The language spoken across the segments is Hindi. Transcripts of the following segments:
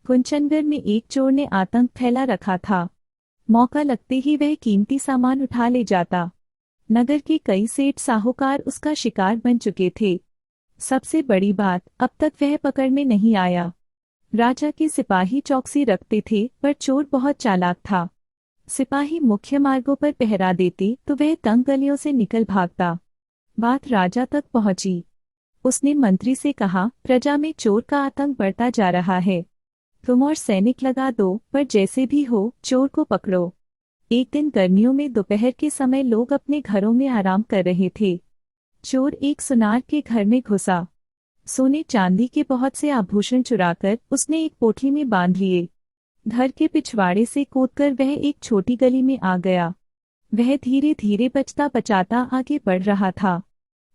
कुंचनगढ़ में एक चोर ने आतंक फैला रखा था। मौका लगते ही वह कीमती सामान उठा ले जाता। नगर के कई सेठ साहूकार उसका शिकार बन चुके थे। सबसे बड़ी बात, अब तक वह पकड़ में नहीं आया। राजा के सिपाही चौकसी रखते थे, पर चोर बहुत चालाक था। सिपाही मुख्य मार्गों पर पहरा देते तो वह तंग गलियों से निकल भागता। बात राजा तक पहुंची। उसने मंत्री से कहा, प्रजा में चोर का आतंक बढ़ता जा रहा है। तुम और सैनिक लगा दो, पर जैसे भी हो चोर को पकड़ो। एक दिन गर्मियों में दोपहर के समय लोग अपने घरों में आराम कर रहे थे। चोर एक सुनार के घर में घुसा। सोने चांदी के बहुत से आभूषण चुराकर उसने एक पोटली में बांध लिए। घर के पिछवाड़े से कूदकर वह एक छोटी गली में आ गया। वह धीरे धीरे बचता बचाता आगे बढ़ रहा था।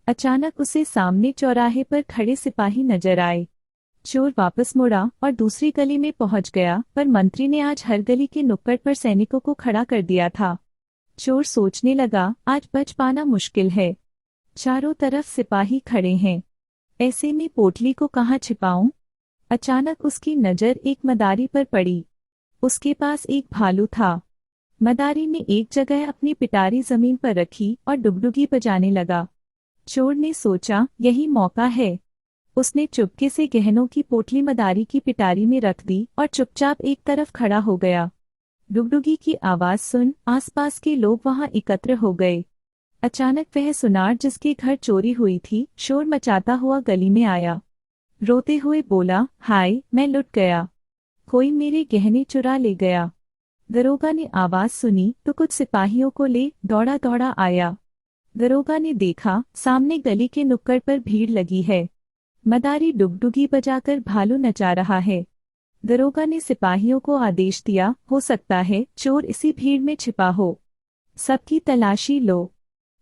अचानक उसे सामने चौराहे पर खड़े सिपाही नजर आए। चोर वापस मुड़ा और दूसरी गली में पहुंच गया, पर मंत्री ने आज हर गली के नुक्कड़ पर सैनिकों को खड़ा कर दिया था। चोर सोचने लगा, आज बच पाना मुश्किल है। चारों तरफ सिपाही खड़े हैं, ऐसे में पोटली को कहाँ छिपाऊं? अचानक उसकी नजर एक मदारी पर पड़ी। उसके पास एक भालू था। मदारी ने एक जगह अपनी पिटारी जमीन पर रखी और डुगडुगी बजाने लगा। चोर ने सोचा, यही मौका है। उसने चुपके से गहनों की पोटली मदारी की पिटारी में रख दी और चुपचाप एक तरफ खड़ा हो गया। डुगडुगी की आवाज सुन आसपास के लोग वहां एकत्र हो गए। अचानक वह सुनार जिसके घर चोरी हुई थी, शोर मचाता हुआ गली में आया। रोते हुए बोला, हाय, मैं लुट गया। कोई मेरे गहने चुरा ले गया। दरोगा ने आवाज सुनी तो कुछ सिपाहियों को ले दौड़ा दौड़ा आया। दरोगा ने देखा, सामने गली के नुक्कड़ पर भीड़ लगी है। मदारी डुगडुगी बजाकर भालू नचा रहा है। दरोगा ने सिपाहियों को आदेश दिया, हो सकता है चोर इसी भीड़ में छिपा हो। सबकी तलाशी लो।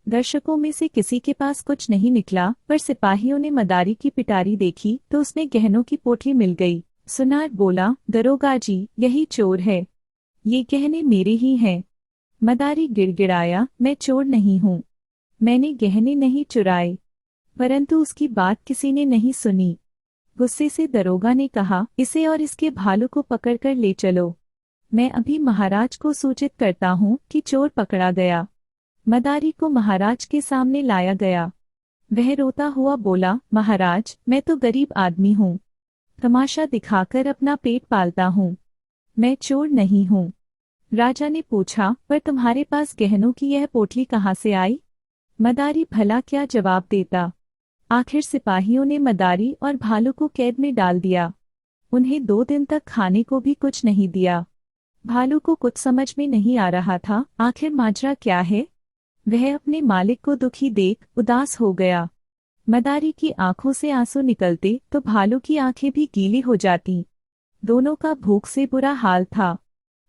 दर्शकों में से किसी के पास कुछ नहीं निकला, पर सिपाहियों ने मदारी की पिटारी देखी तो उसने गहनों की पोटली मिल गई। सुनार बोला, दरोगा जी, यही चोर है। ये गहने मेरे ही हैं। मदारी गिड़गिड़ाया, मैं चोर नहीं हूँ। मैंने गहने नहीं चुराए। परंतु उसकी बात किसी ने नहीं सुनी। गुस्से से दरोगा ने कहा, इसे और इसके भालू को पकड़कर ले चलो। मैं अभी महाराज को सूचित करता हूँ कि चोर पकड़ा गया। मदारी को महाराज के सामने लाया गया। वह रोता हुआ बोला, महाराज, मैं तो गरीब आदमी हूँ। तमाशा दिखाकर अपना पेट पालता हूँ। मैं चोर नहीं हूँ। राजा ने पूछा, पर तुम्हारे पास गहनों की यह पोटली कहाँ से आई? मदारी भला क्या जवाब देता। आखिर सिपाहियों ने मदारी और भालू को कैद में डाल दिया। उन्हें 2 दिन तक खाने को भी कुछ नहीं दिया। भालू को कुछ समझ में नहीं आ रहा था, आखिर माजरा क्या है। वह अपने मालिक को दुखी देख उदास हो गया। मदारी की आंखों से आंसू निकलते तो भालू की आंखें भी गीली हो जाती। दोनों का भूख से बुरा हाल था।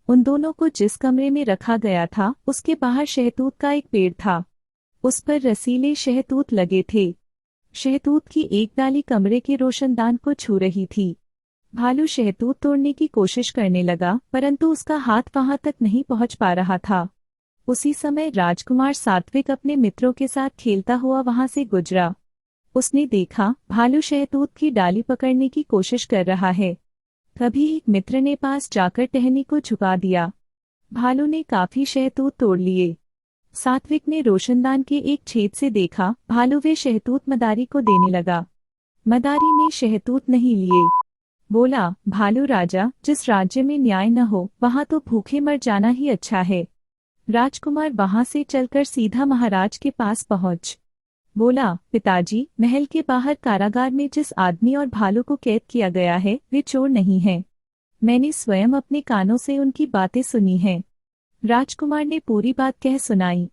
उन दोनों को जिस कमरे में रखा गया था, उसके बाहर शहतूत का एक पेड़ था। उस पर रसीले शहतूत लगे थे। शहतूत की एक डाली कमरे के रोशनदान को छू रही थी। भालू शहतूत तोड़ने की कोशिश करने लगा, परंतु उसका हाथ वहां तक नहीं पहुंच पा रहा था। उसी समय राजकुमार सात्विक अपने मित्रों के साथ खेलता हुआ वहां से गुजरा। उसने देखा, भालू शहतूत की डाली पकड़ने की कोशिश कर रहा है। तभी एक मित्र ने पास जाकर टहनी को झुका दिया। भालू ने काफी शहतूत तोड़ लिए। सात्विक ने रोशनदान के एक छेद से देखा, भालू वे शहतूत मदारी को देने लगा। मदारी ने शहतूत नहीं लिए। बोला, भालू राजा, जिस राज्य में न्याय न हो वहां तो भूखे मर जाना ही अच्छा है। राजकुमार वहां से चलकर सीधा महाराज के पास पहुंच बोला, पिताजी, महल के बाहर कारागार में जिस आदमी और भालू को कैद किया गया है, वे चोर नहीं हैं। मैंने स्वयं अपने कानों से उनकी बातें सुनी हैं। राजकुमार ने पूरी बात कह सुनाई।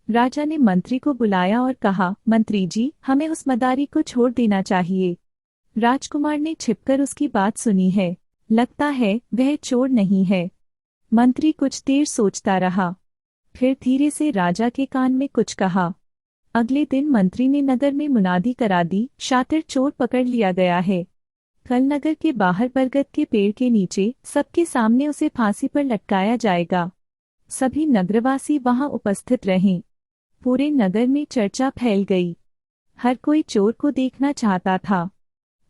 राजा ने मंत्री को बुलाया और कहा, मंत्री जी, हमें उस मदारी को छोड़ देना चाहिए। राजकुमार ने छिपकर उसकी बात सुनी है। लगता है वह चोर नहीं है। मंत्री कुछ देर सोचता रहा, फिर धीरे से राजा के कान में कुछ कहा। अगले दिन मंत्री ने नगर में मुनादी करा दी, शातिर चोर पकड़ लिया गया है। कल नगर के बाहर बरगद के पेड़ के नीचे सबके सामने उसे फांसी पर लटकाया जाएगा। सभी नगरवासी वहां उपस्थित रहें। पूरे नगर में चर्चा फैल गई। हर कोई चोर को देखना चाहता था।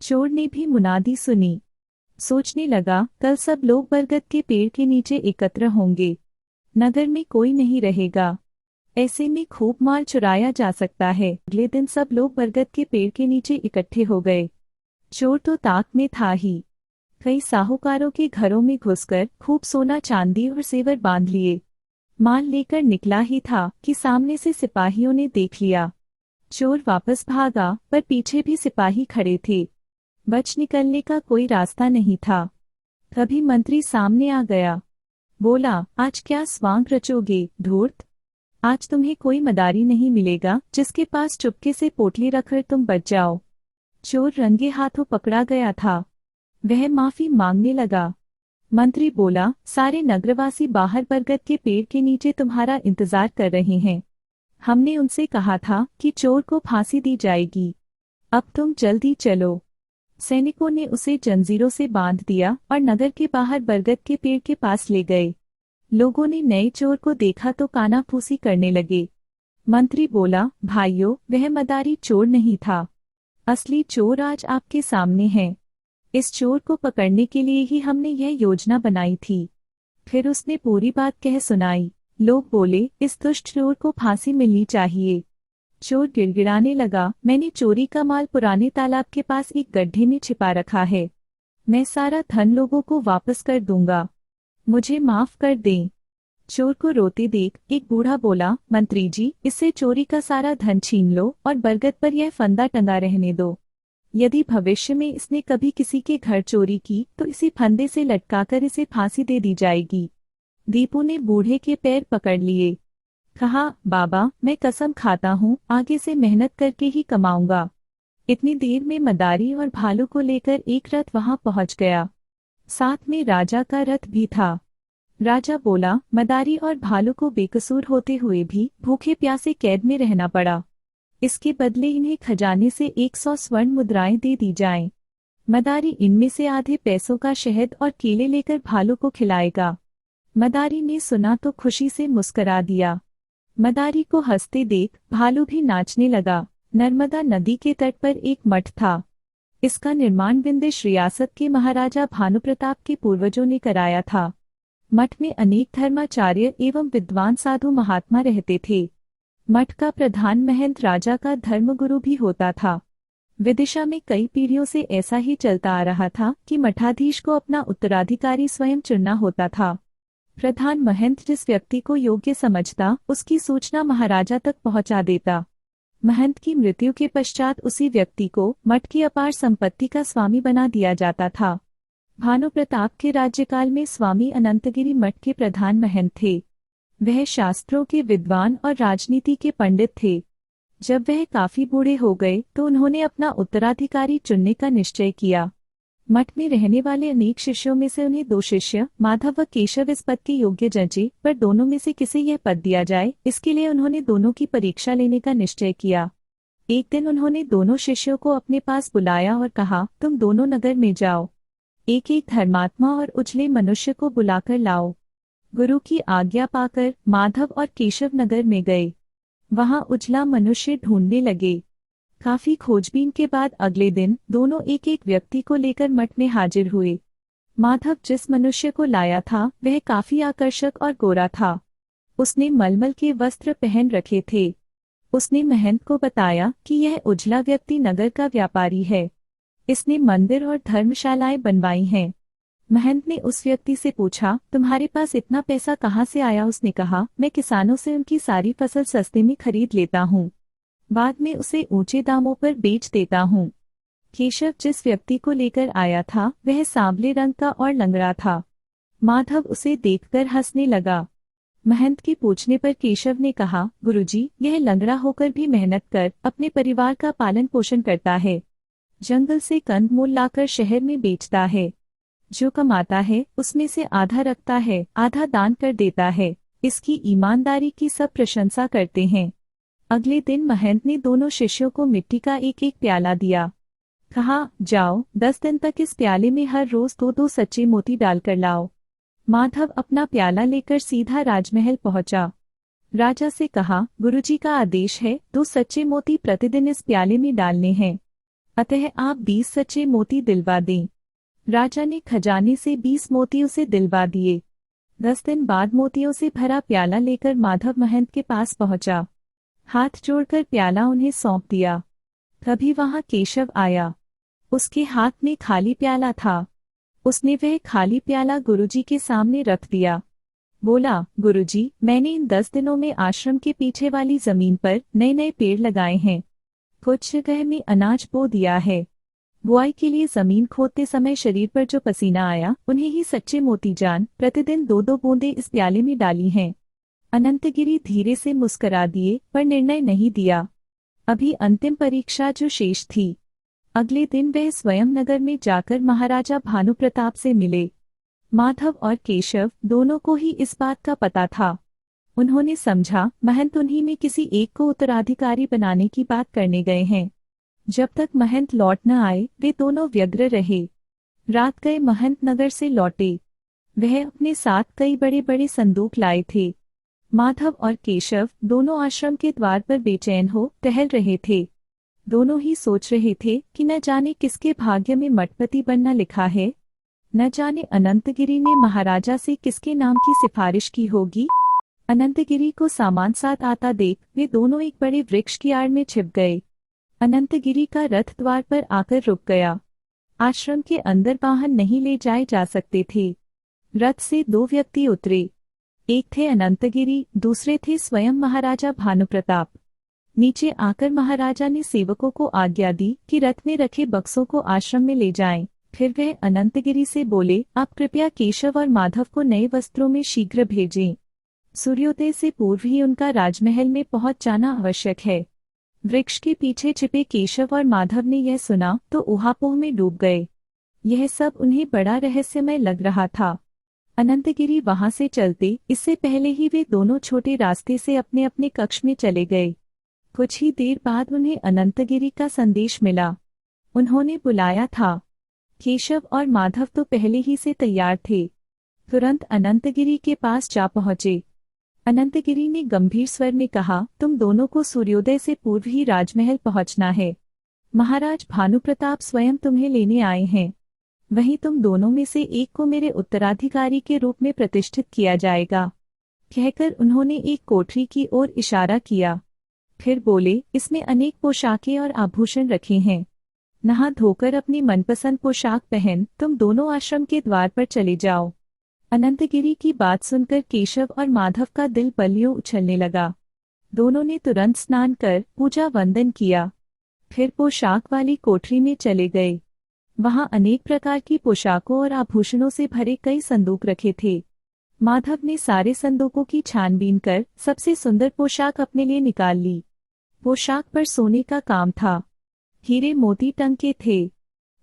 चोर ने भी मुनादी सुनी। सोचने लगा, कल सब लोग बरगद के पेड़ के नीचे एकत्र होंगे। नगर में कोई नहीं रहेगा। ऐसे में खूब माल चुराया जा सकता है। अगले दिन सब लोग बरगद के पेड़ के नीचे इकट्ठे हो गए। चोर तो ताक में था ही। कई साहूकारों के घरों में घुसकर खूब सोना चांदी और जेवर बांध लिए। माल लेकर निकला ही था कि सामने से सिपाहियों ने देख लिया। चोर वापस भागा, पर पीछे भी सिपाही खड़े थे। बच निकलने का कोई रास्ता नहीं था। तभी मंत्री सामने आ गया। बोला, आज क्या स्वांग रचोगे धूर्त? आज तुम्हें कोई मदारी नहीं मिलेगा जिसके पास चुपके से पोटली रखकर तुम बच जाओ। चोर रंगे हाथों पकड़ा गया था। वह माफी मांगने लगा। मंत्री बोला, सारे नगरवासी बाहर बरगद के पेड़ के नीचे तुम्हारा इंतजार कर रहे हैं। हमने उनसे कहा था कि चोर को फांसी दी जाएगी। अब तुम जल्दी चलो। सैनिकों ने उसे जंजीरों से बांध दिया और नगर के बाहर बरगद के पेड़ के पास ले गए। लोगों ने नए चोर को देखा तो कानाफूसी करने लगे। मंत्री बोला, भाइयों, वह मदारी चोर नहीं था। असली चोर आज आपके सामने है। इस चोर को पकड़ने के लिए ही हमने यह योजना बनाई थी। फिर उसने पूरी बात कह सुनाई। लोग बोले, इस दुष्ट चोर को फांसी मिलनी चाहिए। चोर गिड़गिड़ाने लगा, मैंने चोरी का माल पुराने तालाब के पास एक गड्ढे में छिपा रखा है। मैं सारा धन लोगों को वापस कर दूंगा। मुझे माफ कर दें। चोर को रोते देख एक बूढ़ा बोला, मंत्री जी, इससे चोरी का सारा धन छीन लो और बरगद पर यह फंदा टंगा रहने दो। यदि भविष्य में इसने कभी किसी के घर चोरी की तो इसी फंदे से लटकाकर इसे फांसी दे दी जाएगी। दीपू ने बूढ़े के पैर पकड़ लिए। कहा, बाबा, मैं कसम खाता हूँ आगे से मेहनत करके ही कमाऊंगा। इतनी देर में मदारी और भालू को लेकर एक रथ वहां पहुंच गया। साथ में राजा का रथ भी था। राजा बोला, मदारी और भालू को बेकसूर होते हुए भी भूखे प्यासे कैद में रहना पड़ा। इसके बदले इन्हें खजाने से 100 स्वर्ण मुद्राएं दे दी जाएं। मदारी इनमें से आधे पैसों का शहद और केले लेकर भालू को खिलाएगा। मदारी ने सुना तो खुशी से मुस्करा दिया। मदारी को हंसते देख भालू भी नाचने लगा। नर्मदा नदी के तट पर एक मठ था। इसका निर्माण विंध्य रियासत के महाराजा भानुप्रताप के पूर्वजों ने कराया था। मठ में अनेक धर्माचार्य एवं विद्वान साधु महात्मा रहते थे। मठ का प्रधान महंत राजा का धर्मगुरु भी होता था। विदिशा में कई पीढ़ियों से ऐसा ही चलता आ रहा था कि मठाधीश को अपना उत्तराधिकारी स्वयं चुनना होता था। प्रधान महंत जिस व्यक्ति को योग्य समझता उसकी सूचना महाराजा तक पहुंचा देता। महंत की मृत्यु के पश्चात उसी व्यक्ति को मठ की अपार संपत्ति का स्वामी बना दिया जाता था। भानुप्रताप के राज्यकाल में स्वामी अनंतगिरी मठ के प्रधान महंत थे। वह शास्त्रों के विद्वान और राजनीति के पंडित थे। जब वह काफी बूढ़े हो गए तो उन्होंने अपना उत्तराधिकारी चुनने का निश्चय किया। मठ में रहने वाले अनेक शिष्यों में से उन्हें 2 शिष्य माधव व केशव इस पद के योग्य जंचे, पर दोनों में से किसे यह पद दिया जाए इसके लिए उन्होंने दोनों की परीक्षा लेने का निश्चय किया। एक दिन उन्होंने दोनों शिष्यों को अपने पास बुलाया और कहा, तुम दोनों नगर में जाओ। एक एक धर्मात्मा और उजले मनुष्य को बुलाकर लाओ। गुरु की आज्ञा पाकर माधव और केशव नगर में गए। वहां उजला मनुष्य ढूंढने लगे। काफी खोजबीन के बाद अगले दिन दोनों एक एक व्यक्ति को लेकर मठ में हाजिर हुए। माधव जिस मनुष्य को लाया था वह काफी आकर्षक और गोरा था। उसने मलमल के वस्त्र पहन रखे थे। उसने महंत को बताया कि यह उजला व्यक्ति नगर का व्यापारी है। इसने मंदिर और धर्मशालाएं बनवाई हैं। महंत ने उस व्यक्ति से पूछा, तुम्हारे पास इतना पैसा कहाँ से आया? उसने कहा, मैं किसानों से उनकी सारी फसल सस्ते में खरीद लेता हूँ, बाद में उसे ऊंचे दामों पर बेच देता हूँ। केशव जिस व्यक्ति को लेकर आया था वह सांवले रंग का और लंगड़ा था। माधव उसे देखकर हंसने लगा। महंत के पूछने पर केशव ने कहा, गुरुजी, यह लंगड़ा होकर भी मेहनत कर अपने परिवार का पालन पोषण करता है। जंगल से कंदमूल लाकर शहर में बेचता है। जो कमाता है उसमें से आधा रखता है, आधा दान कर देता है। इसकी ईमानदारी की सब प्रशंसा करते हैं। अगले दिन महंत ने दोनों शिष्यों को मिट्टी का एक एक प्याला दिया। कहा, जाओ 10 दिन तक इस प्याले में हर रोज 2-2 सच्चे मोती डालकर लाओ। माधव अपना प्याला लेकर सीधा राजमहल पहुंचा। राजा से कहा, गुरुजी का आदेश है 2 सच्चे मोती प्रतिदिन इस प्याले में डालने हैं, अतः आप 20 सच्चे मोती दिलवा दें। राजा ने खजाने से 20 मोती उसे दिलवा दिए। 10 दिन बाद मोतियों से भरा प्याला लेकर माधव महंत के पास पहुंचा। हाथ जोड़कर प्याला उन्हें सौंप दिया। तभी वहां केशव आया। उसके हाथ में खाली प्याला था। उसने वह खाली प्याला गुरुजी के सामने रख दिया। बोला, गुरुजी, मैंने इन 10 दिनों में आश्रम के पीछे वाली जमीन पर नए नए पेड़ लगाए हैं। कुछ जगह में अनाज बो दिया है। बुआई के लिए जमीन खोदते समय शरीर पर जो पसीना आया, उन्हें ही सच्चे मोती जान प्रतिदिन 2-2 बूंदें इस प्याले में डाली हैं। अनंतगिरी धीरे से मुस्करा दिए, पर निर्णय नहीं दिया। अभी अंतिम परीक्षा जो शेष थी। अगले दिन वह स्वयं नगर में जाकर महाराजा भानुप्रताप से मिले। माधव और केशव दोनों को ही इस बात का पता था। उन्होंने समझा महंत उन्हीं में किसी एक को उत्तराधिकारी बनाने की बात करने गए हैं। जब तक महंत लौट न आए वे दोनों व्यग्र रहे। रात गए महंत नगर से लौटे। वह अपने साथ कई बड़े बड़े संदूक लाए थे। माधव और केशव दोनों आश्रम के द्वार पर बेचैन हो टहल रहे थे। दोनों ही सोच रहे थे कि न जाने किसके भाग्य में मठपति बनना लिखा है, न जाने अनंतगिरी ने महाराजा से किसके नाम की सिफारिश की होगी। अनंतगिरी को सामान साथ आता देख वे दोनों एक बड़े वृक्ष की आड़ में छिप गए। अनंतगिरी का रथ द्वार पर आकर रुक गया। आश्रम के अंदर वाहन नहीं ले जाए जा सकते थे। रथ से 2 व्यक्ति उतरे। एक थे अनंतगिरी, दूसरे थे स्वयं महाराजा भानुप्रताप। नीचे आकर महाराजा ने सेवकों को आज्ञा दी कि रथ में रखे बक्सों को आश्रम में ले जाएं। फिर वह अनंतगिरी से बोले, आप कृपया केशव और माधव को नए वस्त्रों में शीघ्र भेजें। सूर्योदय से पूर्व ही उनका राजमहल में पहुंच जाना आवश्यक है। वृक्ष के पीछे छिपे केशव और माधव ने यह सुना तो ऊहापोह में डूब गए। यह सब उन्हें बड़ा रहस्यमय लग रहा था। अनंतगिरी वहां से चलते इससे पहले ही वे दोनों छोटे रास्ते से अपने अपने कक्ष में चले गए। कुछ ही देर बाद उन्हें अनंतगिरी का संदेश मिला। उन्होंने बुलाया था। केशव और माधव तो पहले ही से तैयार थे। तुरंत अनंतगिरी के पास जा पहुंचे। अनंतगिरी ने गंभीर स्वर में कहा, तुम दोनों को सूर्योदय से पूर्व ही राजमहल पहुंचना है। महाराज भानुप्रताप स्वयं तुम्हें लेने आए हैं। वहीं तुम दोनों में से एक को मेरे उत्तराधिकारी के रूप में प्रतिष्ठित किया जाएगा। कहकर उन्होंने एक कोठरी की ओर इशारा किया। फिर बोले, इसमें अनेक पोशाकें और आभूषण रखे हैं। नहा धोकर अपनी मनपसंद पोशाक पहन तुम दोनों आश्रम के द्वार पर चले जाओ। अनंतगिरी की बात सुनकर केशव और माधव का दिल पल्लियों उछलने लगा। दोनों ने तुरंत स्नान कर पूजा वंदन किया। फिर पोशाक वाली कोठरी में चले गए। वहां अनेक प्रकार की पोशाकों और आभूषणों से भरे कई संदूक रखे थे। माधव ने सारे संदूकों की छानबीन कर सबसे सुंदर पोशाक अपने लिए निकाल ली। पोशाक पर सोने का काम था। हीरे मोती टंके थे।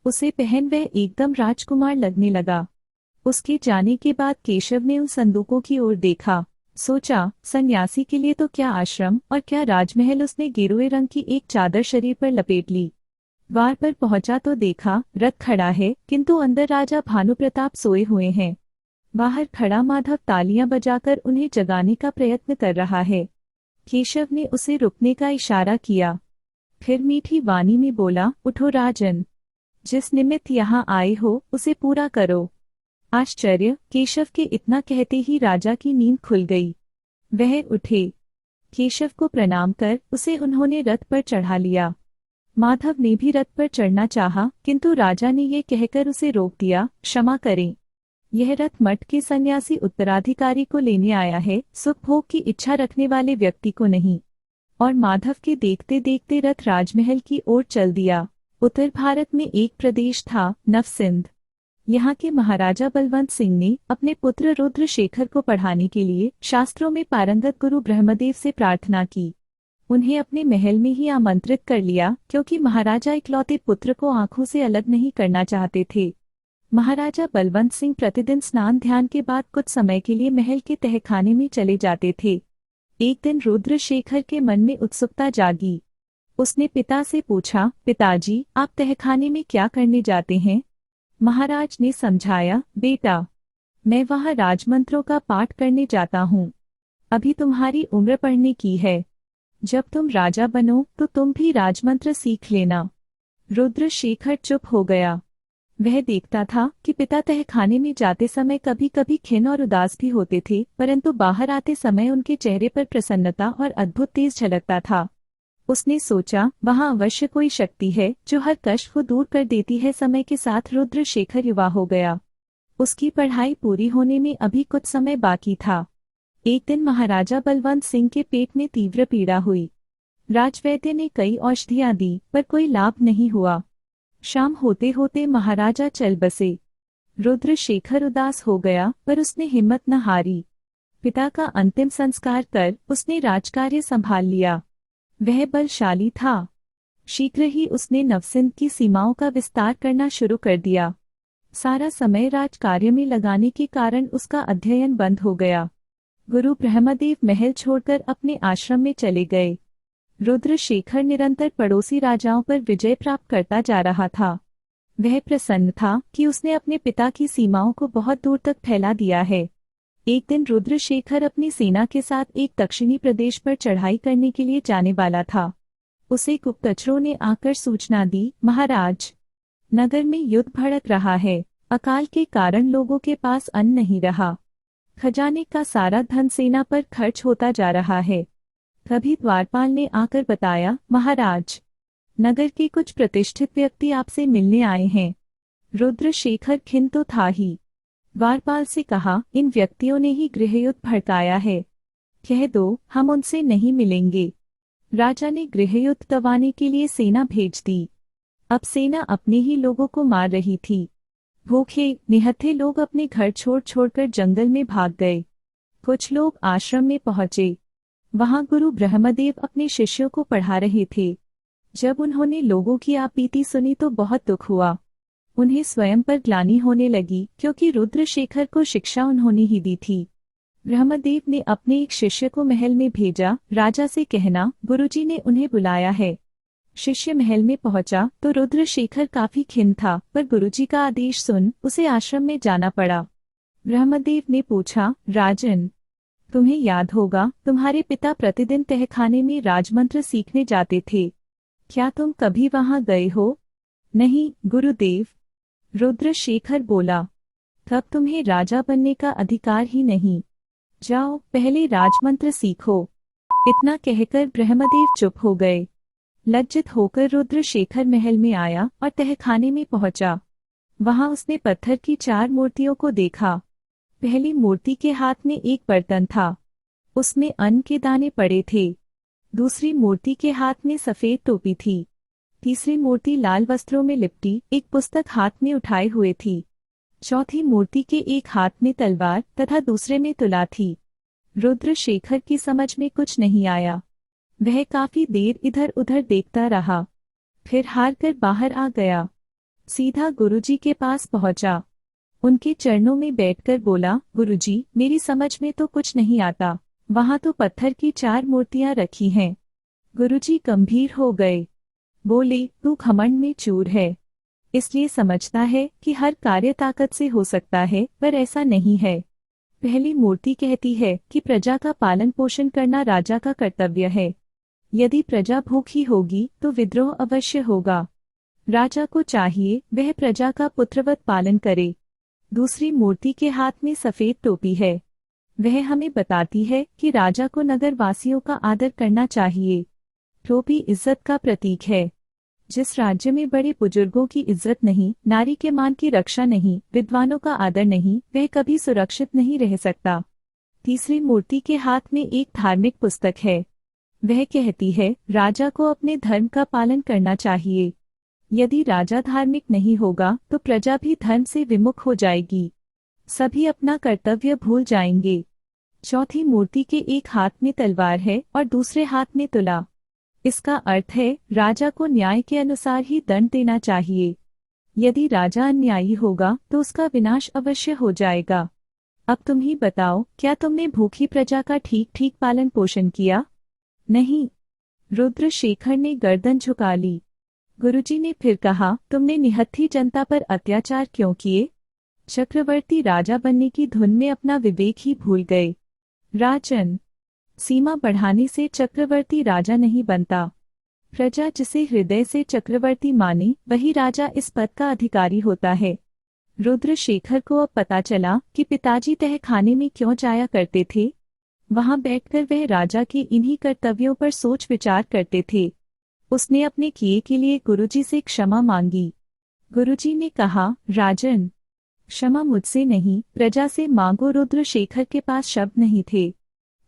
उसे पहन वह एकदम राजकुमार लगने लगा। उसके जाने के बाद केशव ने उन संदूकों की ओर देखा। सोचा, सन्यासी के लिए तो क्या आश्रम और क्या राजमहल। उसने गेरुए रंग की एक चादर शरीर पर लपेट ली। द्वार पर पहुंचा तो देखा रथ खड़ा है, किंतु अंदर राजा भानुप्रताप सोए हुए हैं। बाहर खड़ा माधव तालियां बजाकर उन्हें जगाने का प्रयत्न कर रहा है। केशव ने उसे रुकने का इशारा किया। फिर मीठी वाणी में बोला, उठो राजन, जिस निमित्त यहाँ आए हो उसे पूरा करो। आश्चर्य, केशव के इतना कहते ही राजा की नींद खुल गई। वह उठे। केशव को प्रणाम कर उसे उन्होंने रथ पर चढ़ा लिया। माधव ने भी रथ पर चढ़ना चाहा, किंतु राजा ने ये कहकर उसे रोक दिया, क्षमा करें, यह रथ मठ के सन्यासी उत्तराधिकारी को लेने आया है, सुख भोग की इच्छा रखने वाले व्यक्ति को नहीं। और माधव के देखते देखते रथ राजमहल की ओर चल दिया। उत्तर भारत में एक प्रदेश था, नवसिंध। यहाँ के महाराजा बलवंत सिंह ने अपने पुत्र रुद्रशेखर को पढ़ाने के लिए शास्त्रों में पारंगत गुरु ब्रह्मदेव से प्रार्थना की। उन्हें अपने महल में ही आमंत्रित कर लिया, क्योंकि महाराजा इकलौते पुत्र को आंखों से अलग नहीं करना चाहते थे। महाराजा बलवंत सिंह प्रतिदिन स्नान ध्यान के बाद कुछ समय के लिए महल के तहखाने में चले जाते थे। एक दिन रुद्रशेखर के मन में उत्सुकता जागी। उसने पिता से पूछा, पिताजी, आप तहखाने में क्या करने जाते हैं? महाराज ने समझाया, बेटा, मैं वहां राजमंत्रों का पाठ करने जाता हूँ। अभी तुम्हारी उम्र पढ़ने की है। जब तुम राजा बनो तो तुम भी राजमंत्र सीख लेना। रुद्रशेखर चुप हो गया। वह देखता था कि पिता तहखाने में जाते समय कभी कभी खिन्न और उदास भी होते थे, परंतु बाहर आते समय उनके चेहरे पर प्रसन्नता और अद्भुत तेज झलकता था। उसने सोचा, वहां अवश्य कोई शक्ति है जो हर कष्ट को दूर कर देती है। समय के साथ रुद्रशेखर युवा हो गया। उसकी पढ़ाई पूरी होने में अभी कुछ समय बाकी था। एक दिन महाराजा बलवंत सिंह के पेट में तीव्र पीड़ा हुई। राजवैद्य ने कई औषधियां दी, पर कोई लाभ नहीं हुआ। शाम होते होते महाराजा चल बसे। रुद्रशेखर उदास हो गया, पर उसने हिम्मत न हारी। पिता का अंतिम संस्कार कर उसने राजकार्य संभाल लिया। वह बलशाली था। शीघ्र ही उसने नवसिंध की सीमाओं का विस्तार करना शुरू कर दिया। सारा समय राजकार्य में लगाने के कारण उसका अध्ययन बंद हो गया। गुरु ब्रह्मदेव महल छोड़कर अपने आश्रम में चले गए। रुद्रशेखर निरंतर पड़ोसी राजाओं पर विजय प्राप्त करता जा रहा था। वह प्रसन्न था कि उसने अपने पिता की सीमाओं को बहुत दूर तक फैला दिया है। एक दिन रुद्रशेखर अपनी सेना के साथ एक दक्षिणी प्रदेश पर चढ़ाई करने के लिए जाने वाला था। उसे गुप्तचरों ने आकर सूचना दी, महाराज, नगर में युद्ध भड़क रहा है। अकाल के कारण लोगों के पास अन्न नहीं रहा। खजाने का सारा धन सेना पर खर्च होता जा रहा है। तभी द्वारपाल ने आकर बताया, महाराज, नगर के कुछ प्रतिष्ठित व्यक्ति आपसे मिलने आए हैं। रुद्रशेखर खिन्न तो था ही। द्वारपाल से कहा, इन व्यक्तियों ने ही गृहयुद्ध भड़काया है। कह दो हम उनसे नहीं मिलेंगे। राजा ने गृहयुद्ध दबाने के लिए सेना भेज दी। अब सेना अपने ही लोगों को मार रही थी। भूखे निहत्थे लोग अपने घर छोड़ छोड़कर जंगल में भाग गए। कुछ लोग आश्रम में पहुंचे। वहां गुरु ब्रह्मदेव अपने शिष्यों को पढ़ा रहे थे। जब उन्होंने लोगों की आपबीती सुनी तो बहुत दुख हुआ। उन्हें स्वयं पर ग्लानि होने लगी, क्योंकि रुद्रशेखर को शिक्षा उन्होंने ही दी थी। ब्रह्मदेव ने अपने एक शिष्य को महल में भेजा, राजा से कहना, गुरुजी ने उन्हें बुलाया है। शिष्य महल में पहुंचा तो रुद्रशेखर काफी खिन्न था, पर गुरुजी का आदेश सुन उसे आश्रम में जाना पड़ा। ब्रह्मदेव ने पूछा, राजन, तुम्हें याद होगा तुम्हारे पिता प्रतिदिन तहखाने में राजमंत्र सीखने जाते थे। क्या तुम कभी वहां गए हो? नहीं गुरुदेव, रुद्रशेखर बोला। तब तुम्हें राजा बनने का अधिकार ही नहीं। जाओ पहले राजमंत्र सीखो। इतना कहकर ब्रह्मदेव चुप हो गए। लज्जित होकर रुद्रशेखर महल में आया और तहखाने में पहुंचा। वहां उसने पत्थर की 4 मूर्तियों को देखा। पहली मूर्ति के हाथ में एक बर्तन था, उसमें अन्न के दाने पड़े थे। दूसरी मूर्ति के हाथ में सफेद टोपी थी। तीसरी मूर्ति लाल वस्त्रों में लिपटी एक पुस्तक हाथ में उठाए हुए थी। चौथी मूर्ति के एक हाथ में तलवार तथा दूसरे में तुला थी। रुद्रशेखर की समझ में कुछ नहीं आया। वह काफी देर इधर उधर देखता रहा, फिर हार कर बाहर आ गया। सीधा गुरुजी के पास पहुंचा। उनके चरणों में बैठकर बोला, गुरुजी, मेरी समझ में तो कुछ नहीं आता। वहां तो पत्थर की 4 मूर्तियां रखी हैं। गुरुजी गंभीर हो गए। बोले, तू घमंड में चूर है, इसलिए समझता है कि हर कार्य ताकत से हो सकता है, पर ऐसा नहीं है। पहली मूर्ति कहती है कि प्रजा का पालन पोषण करना राजा का कर्तव्य है। यदि प्रजा भूखी होगी तो विद्रोह अवश्य होगा। राजा को चाहिए वह प्रजा का पुत्रवत पालन करे। दूसरी मूर्ति के हाथ में सफेद टोपी है। वह हमें बताती है कि राजा को नगर वासियों का आदर करना चाहिए। टोपी इज्जत का प्रतीक है। जिस राज्य में बड़े बुजुर्गों की इज्जत नहीं, नारी के मान की रक्षा नहीं, विद्वानों का आदर नहीं, वह कभी सुरक्षित नहीं रह सकता। तीसरी मूर्ति के हाथ में एक धार्मिक पुस्तक है। वह कहती है राजा को अपने धर्म का पालन करना चाहिए। यदि राजा धार्मिक नहीं होगा तो प्रजा भी धर्म से विमुख हो जाएगी। सभी अपना कर्तव्य भूल जाएंगे। चौथी मूर्ति के एक हाथ में तलवार है और दूसरे हाथ में तुला। इसका अर्थ है राजा को न्याय के अनुसार ही दंड देना चाहिए। यदि राजा अन्यायी होगा तो उसका विनाश अवश्य हो जाएगा। अब तुम ही बताओ, क्या तुमने भूखी प्रजा का ठीक ठीक पालन पोषण किया? नहीं। रुद्रशेखर ने गर्दन झुका ली। गुरुजी ने फिर कहा, तुमने निहत्थी जनता पर अत्याचार क्यों किए? चक्रवर्ती राजा बनने की धुन में अपना विवेक ही भूल गए। राजन, सीमा बढ़ाने से चक्रवर्ती राजा नहीं बनता। प्रजा जिसे हृदय से चक्रवर्ती माने वही राजा इस पद का अधिकारी होता है। रुद्रशेखर को अब पता चला कि पिताजी तह खाने में क्यों जाया करते थे। वहां बैठकर वह राजा के इन्हीं कर्तव्यों पर सोच विचार करते थे। उसने अपने किए के लिए गुरुजी से क्षमा मांगी। गुरुजी ने कहा, राजन, क्षमा मुझसे नहीं प्रजा से मांगो। रुद्रशेखर के पास शब्द नहीं थे।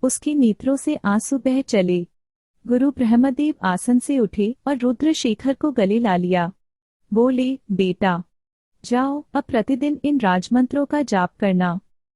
उसके नेत्रों से आंसू बह चले। गुरु ब्रह्मदेव आसन से उठे और रुद्रशेखर को गले ला लिया। बोले, बेटा, जाओ अब प्रतिदिन इन राजमंत्रों का जाप करना।